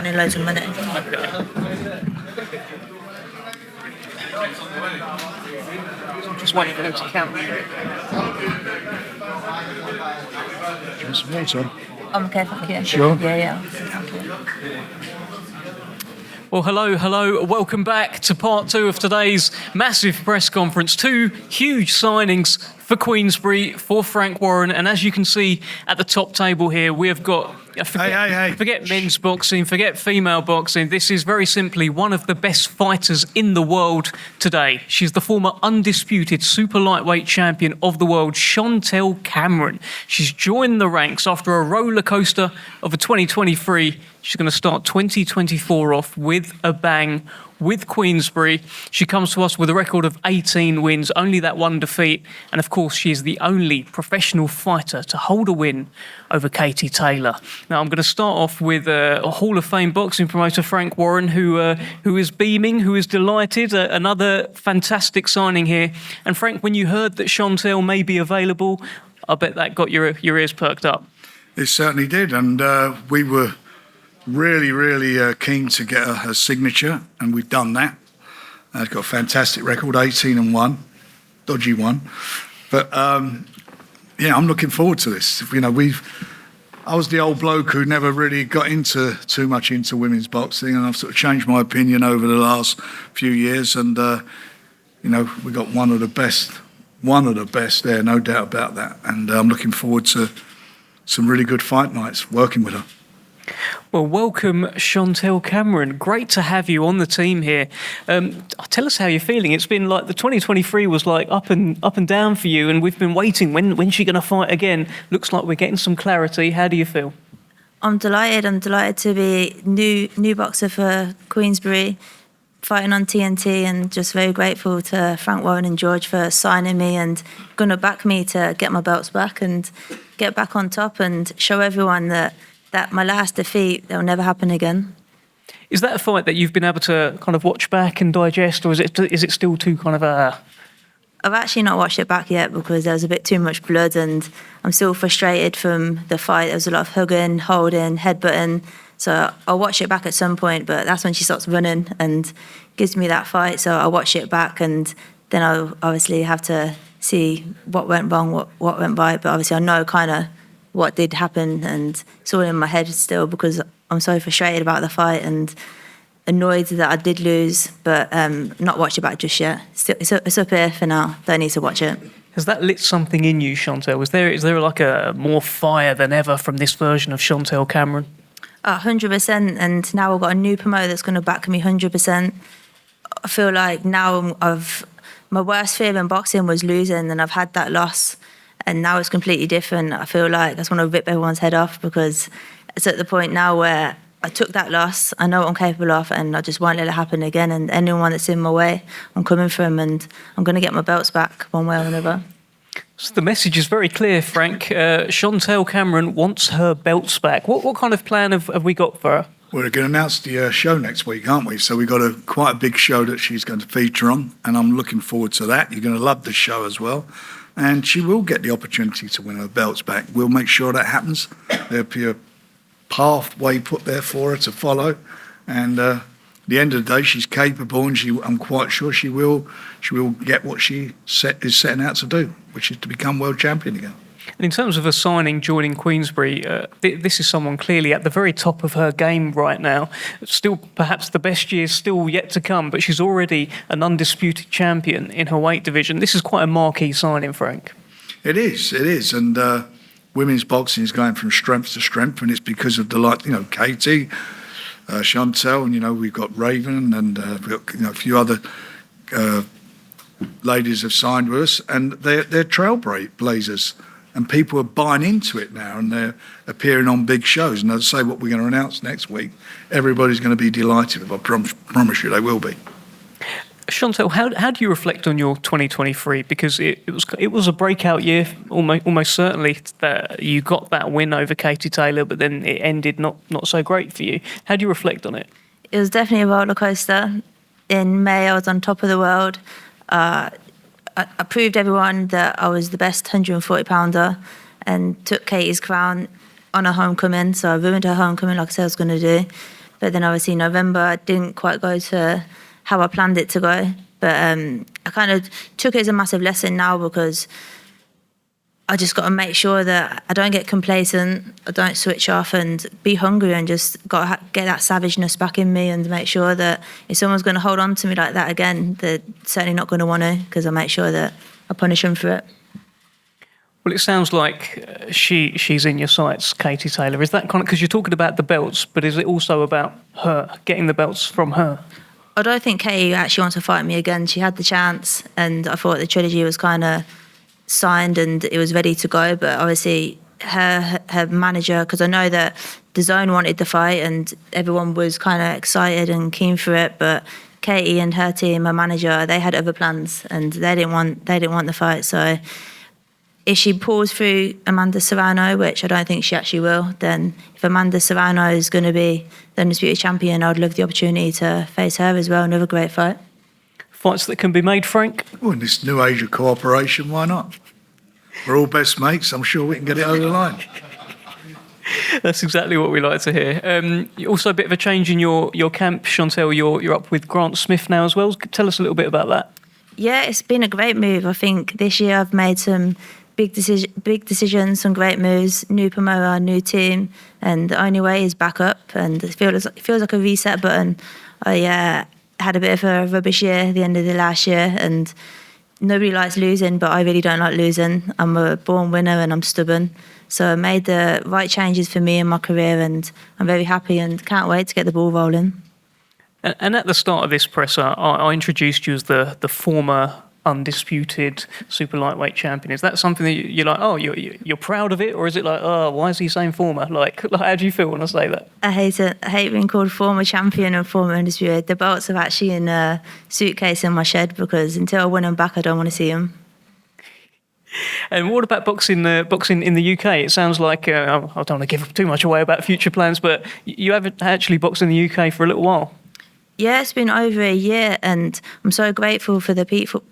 wanting loads of money. Just waiting for them to count. Just some water. I'm okay, thank you. Sure. Yeah. Well, hello. Welcome back to part 2 of today's massive press conference. 2 huge signings for Queensberry, for Frank Warren. And as you can see at the top table here, we have got... Forget men's boxing, forget female boxing. This is very simply one of the best fighters in the world today. She's the former undisputed super lightweight champion of the world, Chantelle Cameron. She's joined the ranks after a roller coaster of a 2023. She's going to start 2024 off with a bang with Queensberry. She comes to us with a record of 18 wins, only that one defeat. And of course, she is the only professional fighter to hold a win over Katie Taylor. Now, I'm going to start off with a Hall of Fame boxing promoter, Frank Warren, who is beaming, who is delighted. Another fantastic signing here. And Frank, when you heard that Chantelle may be available, I bet that got your ears perked up. It certainly did. And we were really keen to get her signature, and we've done that. She's got a fantastic record, 18-1, dodgy one. But I'm looking forward to this. I was the old bloke who never really got too much into women's boxing, and I've sort of changed my opinion over the last few years. And we got one of the best there, no doubt about that. And I'm looking forward to some really good fight nights working with her. Well, welcome, Chantelle Cameron. Great to have you on the team here. Tell us how you're feeling. It's been like the 2023 was like up and down for you, and we've been waiting. When's she going to fight again? Looks like we're getting some clarity. How do you feel? I'm delighted. I'm delighted to be new boxer for Queensberry, fighting on TNT, and just very grateful to Frank Warren and George for signing me and going to back me to get my belts back and get back on top and show everyone that my last defeat, that'll never happen again. Is that a fight that you've been able to kind of watch back and digest, or is it still too kind of I've actually not watched it back yet because there was a bit too much blood, and I'm still frustrated from the fight. There was a lot of hugging, holding, headbutting. So I'll watch it back at some point, but that's when she starts running and gives me that fight. So I'll watch it back, and then I'll obviously have to see what went wrong, what went right. But obviously I know kind of what did happen, and it's all in my head still because I'm so frustrated about the fight and annoyed that I did lose, but not watched it back just yet. It's up here for now. Don't need to watch it. Has that lit something in you, Chantelle? Is there like a more fire than ever from this version of Chantelle Cameron? 100%, and now I've got a new promoter that's going to back me 100%. I feel like now my worst fear in boxing was losing, and I've had that loss. And now it's completely different. I feel like I just want to rip everyone's head off because it's at the point now where I took that loss, I know what I'm capable of, and I just won't let it happen again. And anyone that's in my way, I'm coming for them, and I'm going to get my belts back one way or another. So the message is very clear, Frank. Chantelle Cameron wants her belts back. What kind of plan have we got for her? We're going to announce the show next week, aren't we? So we've got quite a big show that she's going to feature on, and I'm looking forward to that. You're going to love the show as well. And she will get the opportunity to win her belts back. We'll make sure that happens. There'll be a pathway put there for her to follow. And at the end of the day, she's capable, and I'm quite sure she will get what she is setting out to do, which is to become world champion again. And in terms of her joining Queensberry, this is someone clearly at the very top of her game right now. Still, perhaps the best years still yet to come, but she's already an undisputed champion in her weight division. This is quite a marquee signing, Frank. It is. And women's boxing is going from strength to strength, and it's because of Katie, Chantelle, and, we've got Raven, and we've got, a few other ladies have signed with us, and they're trailblazers. And people are buying into it now, and they're appearing on big shows. And as I say, what we're going to announce next week, everybody's going to be delighted with. I promise you they will be. Chantelle, how do you reflect on your 2023? Because it was a breakout year, almost certainly, that you got that win over Katie Taylor, but then it ended not so great for you. How do you reflect on it? It was definitely a roller coaster. In May, I was on top of the world. I proved everyone that I was the best 140-pounder and took Katie's crown on her homecoming. So I ruined her homecoming like I said I was going to do. But then obviously November didn't quite go to how I planned it to go. But I kind of took it as a massive lesson now, because I just got to make sure that I don't get complacent, I don't switch off, and be hungry, and just got to get that savageness back in me, and make sure that if someone's going to hold on to me like that again, they're certainly not going to want to, because I make sure that I punish them for it. Well, it sounds like she's in your sights, Katie Taylor. Is that kind of, because you're talking about the belts, but is it also about her, getting the belts from her? I don't think Katie actually wants to fight me again. She had the chance, and I thought the trilogy was kind of signed and it was ready to go. But obviously her manager, because I know that the Zone wanted the fight and everyone was kind of excited and keen for it, but Katie and her team, her manager, they had other plans and they didn't want the fight. So if she pulls through Amanda Serrano, which I don't think she actually will, then if Amanda Serrano is going to be the undisputed champion, I'd love the opportunity to face her as well. Another great fight. Fights that can be made, Frank? Well, in this new age of cooperation, why not? We're all best mates. I'm sure we can get it over the line. That's exactly what we like to hear. Also, a bit of a change in your camp, Chantelle. You're up with Grant Smith now as well. Tell us a little bit about that. Yeah, it's been a great move. I think this year I've made some big decisions, some great moves, new promoter, new team, and the only way is back up. And it feels like a reset button. I had a bit of a rubbish year at the end of the last year, and nobody likes losing, but I really don't like losing. I'm a born winner and I'm stubborn. So I made the right changes for me in my career, and I'm very happy and can't wait to get the ball rolling. And at the start of this presser, I introduced you as the former undisputed super lightweight champion. Is that something that you're like, oh, you're proud of it? Or is it like, oh, why is he saying former? Like how do you feel when I say that? I hate it. I hate being called former champion and former undisputed. The belts are actually in a suitcase in my shed, because until I win them back, I don't want to see them. And what about boxing in the UK? It sounds like, I don't want to give too much away about future plans, but you haven't actually boxed in the UK for a little while. Yeah, it's been over a year, and I'm so grateful for the people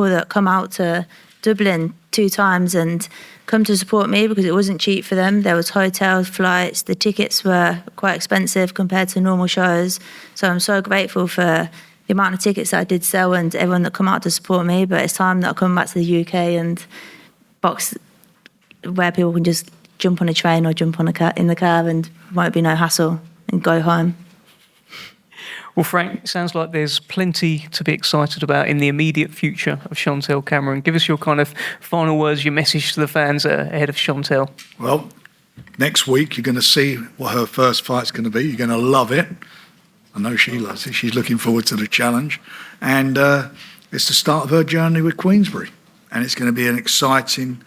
that come out to Dublin 2 times and come to support me, because it wasn't cheap for them. There was hotels, flights, the tickets were quite expensive compared to normal shows. So I'm so grateful for the amount of tickets that I did sell and everyone that come out to support me. But it's time that I come back to the UK and box where people can just jump on a train or jump on in the car and won't be no hassle, and go home. Well, Frank, it sounds like there's plenty to be excited about in the immediate future of Chantelle Cameron. Give us your kind of final words, your message to the fans ahead of Chantelle. Well, next week you're going to see what her first fight's going to be. You're going to love it. I know she loves it. She's looking forward to the challenge. And it's the start of her journey with Queensberry. And it's going to be an exciting,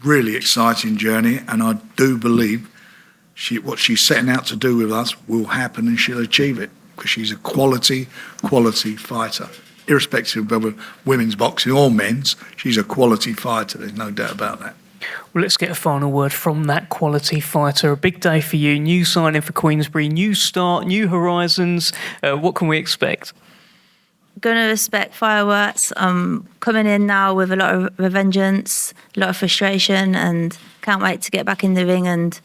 really exciting journey. And I do believe what she's setting out to do with us will happen, and she'll achieve it, because she's a quality fighter. Irrespective of whether women's boxing or men's, she's a quality fighter. There's no doubt about that. Well, let's get a final word from that quality fighter. A big day for you, new signing for Queensberry, new start, new horizons. What can we expect? Going to expect fireworks. I'm coming in now with a lot of revengeance, a lot of frustration, and can't wait to get back in the ring and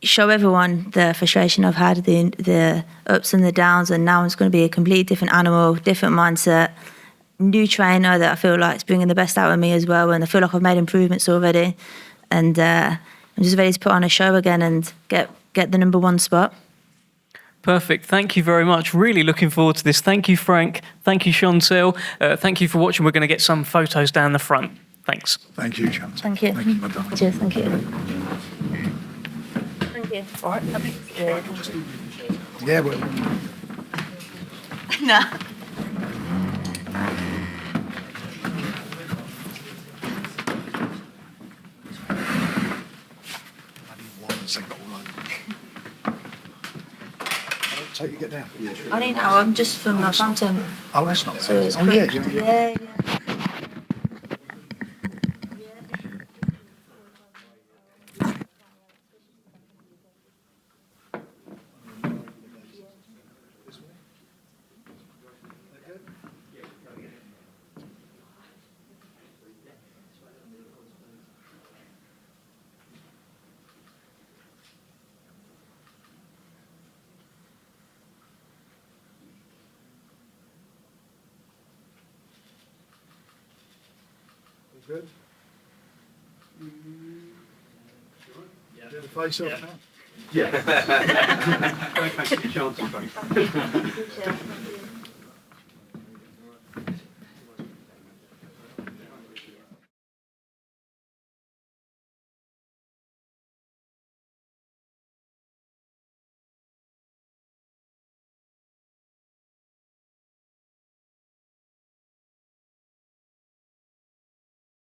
show everyone the frustration I've had, the ups and the downs, and now it's going to be a completely different animal, different mindset, new trainer that I feel like is bringing the best out of me as well, and I feel like I've made improvements already, and I'm just ready to put on a show again and get the #1 spot. Perfect. Thank you very much. Really looking forward to this. Thank you, Frank. Thank you, Chantelle. Thank you for watching. We're going to get some photos down the front. Thanks. Thank you, Chantelle. Thank you. Thank you, my darling. Cheers. Thank you. All right. Yeah, well. No. Take you get down. I don't know. I'm just from Northampton. Oh, that's not So it's bad. quick. Yeah. Yeah. Good. Do the face off now. Yeah. Thank you, Chantelle.